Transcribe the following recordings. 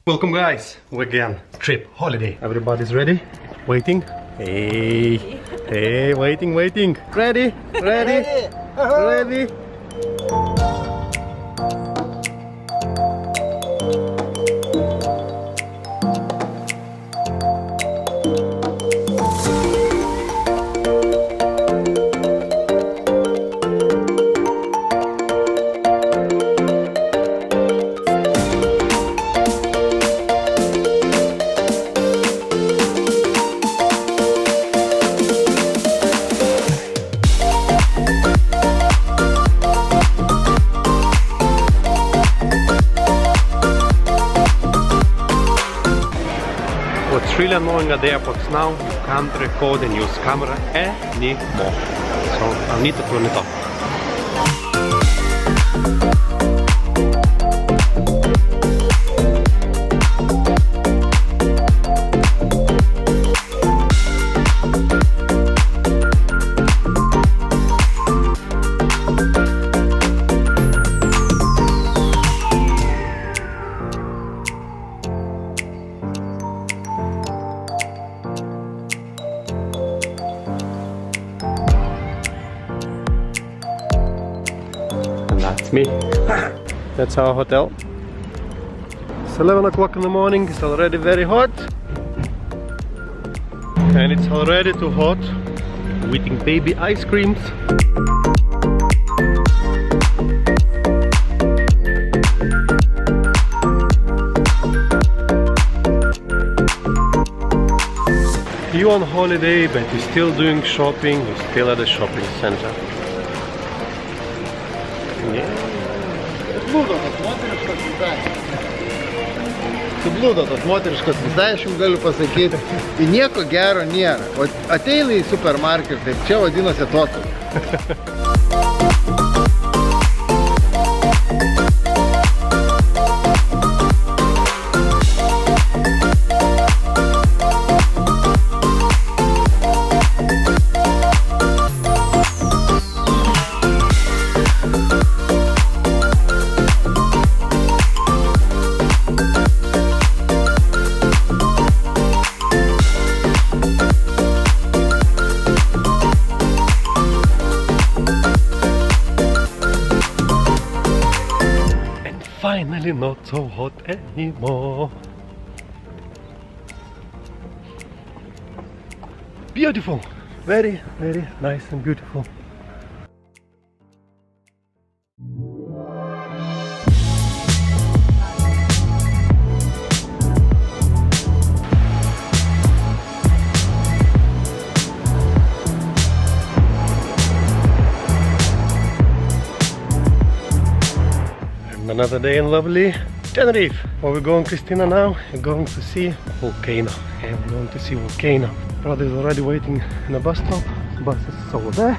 Welcome guys, weekend trip holiday. Everybody's ready? Waiting? Hey, hey, waiting. Ready? Ready? What's really annoying at the airports now, you can't record and use camera anymore. So I need to turn it off. That's me. That's our hotel. It's 11 o'clock in the morning. It's already very hot. And it's already too hot. We're eating baby ice creams. You're on holiday, but you're still doing shopping. You're still at the shopping center. Sublūdo tas moteriškas visai, aš jums galiu pasakyti, į nieko gero nėra. O ateina į supermarketą, čia vadinasi atostogos. Finally not so hot anymore. Beautiful, very nice and beautiful. Another day in lovely Tenerife. Where we're going, Christina, now? We're going to see volcano. Yeah, we're going to see volcano. Brother is already waiting in the bus stop. Bus is over there.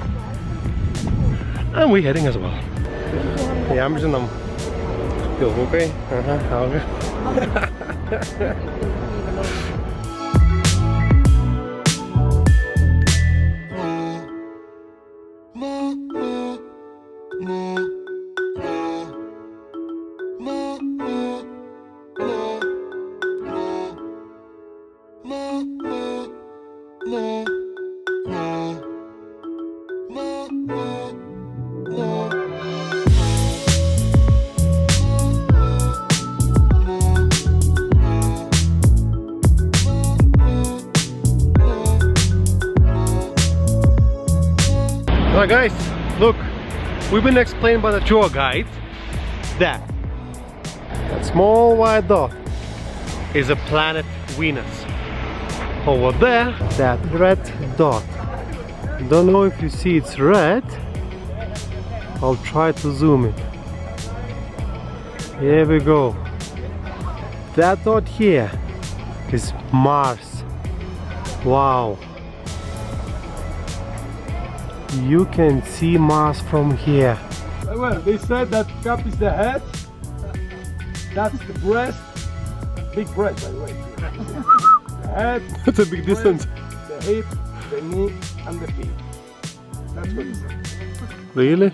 And we're heading as well. Yeah, I'm just on okay. Alright guys, look, we've been explained by the tour guide that small white dot is a planet Venus. Over there, that red dot, don't know if you see it's red. I'll try to zoom it. Here we go. That dot here is Mars. Wow. You can see Mars from here. Well, they said that cup is the head, that's the breast, big breast by the way. The head, That's a big distance. the hip, the knee and the feet. That's what he said. Really?